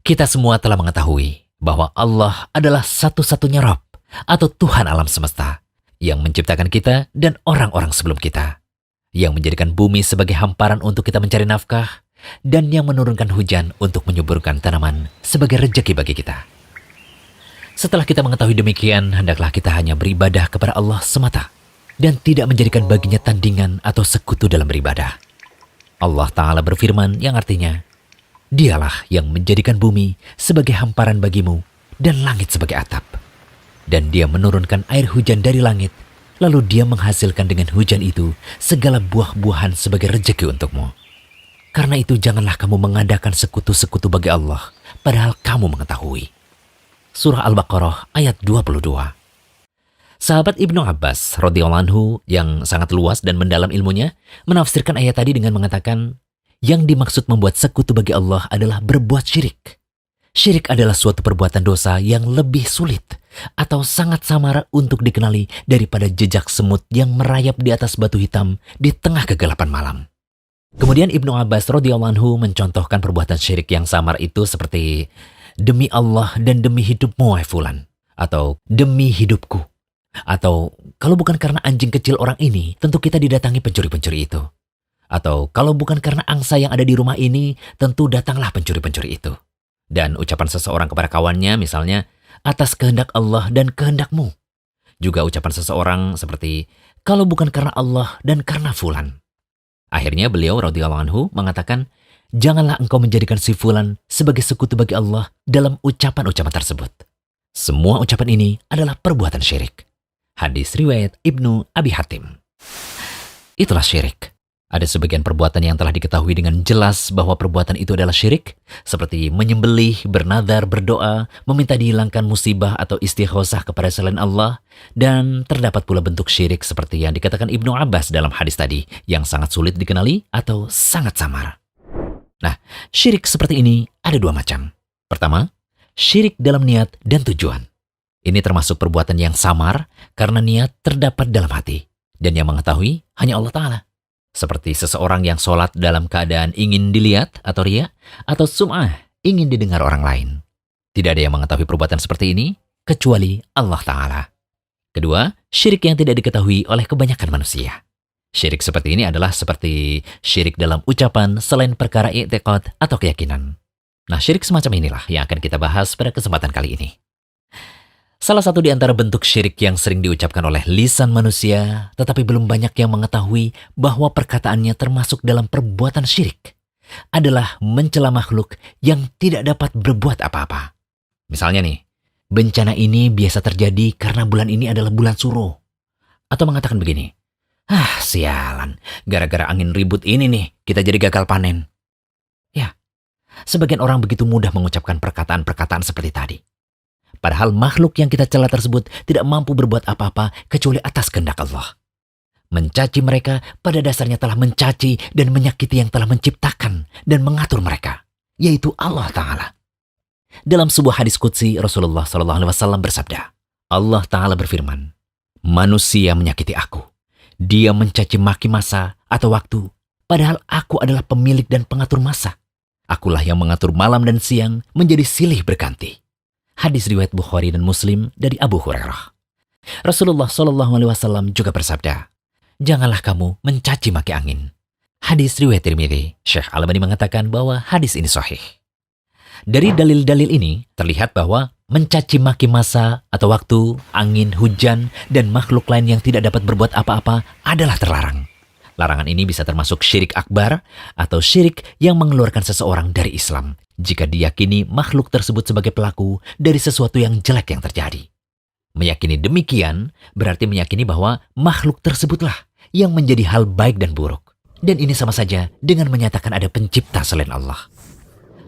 Kita semua telah mengetahui bahwa Allah adalah satu-satunya Rabb atau Tuhan alam semesta yang menciptakan kita dan orang-orang sebelum kita, yang menjadikan bumi sebagai hamparan untuk kita mencari nafkah, dan yang menurunkan hujan untuk menyuburkan tanaman sebagai rejeki bagi kita. Setelah kita mengetahui demikian, hendaklah kita hanya beribadah kepada Allah semata dan tidak menjadikan baginya tandingan atau sekutu dalam beribadah. Allah Ta'ala berfirman yang artinya, Dialah yang menjadikan bumi sebagai hamparan bagimu dan langit sebagai atap. Dan Dia menurunkan air hujan dari langit, lalu Dia menghasilkan dengan hujan itu segala buah-buahan sebagai rejeki untukmu. Karena itu janganlah kamu mengadakan sekutu-sekutu bagi Allah, padahal kamu mengetahui. Surah Al-Baqarah ayat 22. Sahabat Ibnu Abbas radhiyallahu anhu yang sangat luas dan mendalam ilmunya menafsirkan ayat tadi dengan mengatakan, yang dimaksud membuat sekutu bagi Allah adalah berbuat syirik. Syirik adalah suatu perbuatan dosa yang lebih sulit atau sangat samar untuk dikenali daripada jejak semut yang merayap di atas batu hitam di tengah kegelapan malam. Kemudian Ibnu Abbas radhiyallahu anhu mencontohkan perbuatan syirik yang samar itu seperti demi Allah dan demi hidupmu wahai fulan, atau demi hidupku, atau kalau bukan karena anjing kecil orang ini tentu kita didatangi pencuri-pencuri itu. Atau kalau bukan karena angsa yang ada di rumah ini, tentu datanglah pencuri-pencuri itu. Dan ucapan seseorang kepada kawannya misalnya, atas kehendak Allah dan kehendakmu. Juga ucapan seseorang seperti, kalau bukan karena Allah dan karena fulan. Akhirnya beliau radhiyallahu anhu mengatakan, janganlah engkau menjadikan si fulan sebagai sekutu bagi Allah dalam ucapan-ucapan tersebut. Semua ucapan ini adalah perbuatan syirik. Hadis riwayat Ibnu Abi Hatim. Itulah syirik. Ada sebagian perbuatan yang telah diketahui dengan jelas bahwa perbuatan itu adalah syirik, seperti menyembelih, bernadar, berdoa, meminta dihilangkan musibah atau istighosah kepada selain Allah, dan terdapat pula bentuk syirik seperti yang dikatakan Ibnu Abbas dalam hadis tadi, yang sangat sulit dikenali atau sangat samar. Nah, syirik seperti ini ada dua macam. Pertama, syirik dalam niat dan tujuan. Ini termasuk perbuatan yang samar karena niat terdapat dalam hati, dan yang mengetahui hanya Allah Ta'ala. Seperti seseorang yang sholat dalam keadaan ingin dilihat atau riya, atau sum'ah, ingin didengar orang lain. Tidak ada yang mengetahui perbuatan seperti ini, kecuali Allah Ta'ala. Kedua, syirik yang tidak diketahui oleh kebanyakan manusia. Syirik seperti ini adalah seperti syirik dalam ucapan selain perkara i'tiqad atau keyakinan. Nah, syirik semacam inilah yang akan kita bahas pada kesempatan kali ini. Salah satu di antara bentuk syirik yang sering diucapkan oleh lisan manusia, tetapi belum banyak yang mengetahui bahwa perkataannya termasuk dalam perbuatan syirik, adalah mencela makhluk yang tidak dapat berbuat apa-apa. Misalnya nih, bencana ini biasa terjadi karena bulan ini adalah bulan suruh. Atau mengatakan begini, sialan, gara-gara angin ribut ini nih, kita jadi gagal panen. Ya, sebagian orang begitu mudah mengucapkan perkataan-perkataan seperti tadi. Padahal makhluk yang kita cela tersebut tidak mampu berbuat apa-apa kecuali atas kehendak Allah. Mencaci mereka pada dasarnya telah mencaci dan menyakiti yang telah menciptakan dan mengatur mereka, yaitu Allah Ta'ala. Dalam sebuah hadis qudsi, Rasulullah SAW bersabda, Allah Ta'ala berfirman, manusia menyakiti aku. Dia mencaci maki masa atau waktu, padahal aku adalah pemilik dan pengatur masa. Akulah yang mengatur malam dan siang menjadi silih berganti. Hadis riwayat Bukhari dan Muslim dari Abu Hurairah. Rasulullah SAW juga bersabda, janganlah kamu mencaci maki angin. Hadis riwayat Tirmidzi. Syekh Al-Albani mengatakan bahwa hadis ini sahih. Dari dalil-dalil ini terlihat bahwa mencaci maki masa atau waktu, angin, hujan, dan makhluk lain yang tidak dapat berbuat apa-apa adalah terlarang. Larangan ini bisa termasuk syirik akbar atau syirik yang mengeluarkan seseorang dari Islam jika diyakini makhluk tersebut sebagai pelaku dari sesuatu yang jelek yang terjadi. Meyakini demikian berarti meyakini bahwa makhluk tersebutlah yang menjadi hal baik dan buruk. Dan ini sama saja dengan menyatakan ada pencipta selain Allah.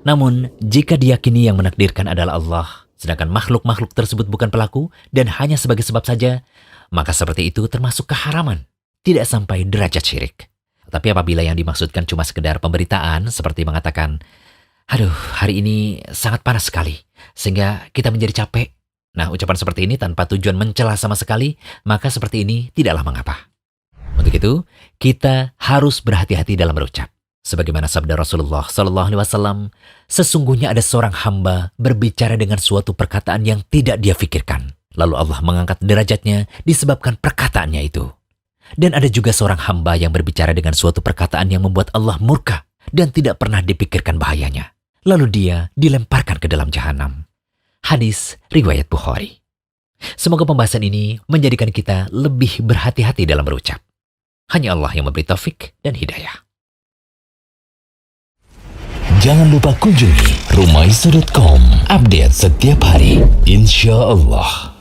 Namun, jika diyakini yang menakdirkan adalah Allah, sedangkan makhluk-makhluk tersebut bukan pelaku dan hanya sebagai sebab saja, maka seperti itu termasuk keharaman, tidak sampai derajat syirik. Tapi apabila yang dimaksudkan cuma sekedar pemberitaan seperti mengatakan, hari ini sangat panas sekali, sehingga kita menjadi capek. Nah, ucapan seperti ini tanpa tujuan mencela sama sekali, maka seperti ini tidaklah mengapa. Untuk itu, kita harus berhati-hati dalam berucap. Sebagaimana sabda Rasulullah Sallallahu Alaihi Wasallam, sesungguhnya ada seorang hamba berbicara dengan suatu perkataan yang tidak dia pikirkan. Lalu Allah mengangkat derajatnya disebabkan perkataannya itu. Dan ada juga seorang hamba yang berbicara dengan suatu perkataan yang membuat Allah murka dan tidak pernah dipikirkan bahayanya. Lalu dia dilemparkan ke dalam jahanam. Hadis riwayat Bukhari. Semoga pembahasan ini menjadikan kita lebih berhati-hati dalam berucap. Hanya Allah yang memberi taufik dan hidayah. Jangan lupa kunjungi rumaiso.com. Update setiap hari, insya Allah.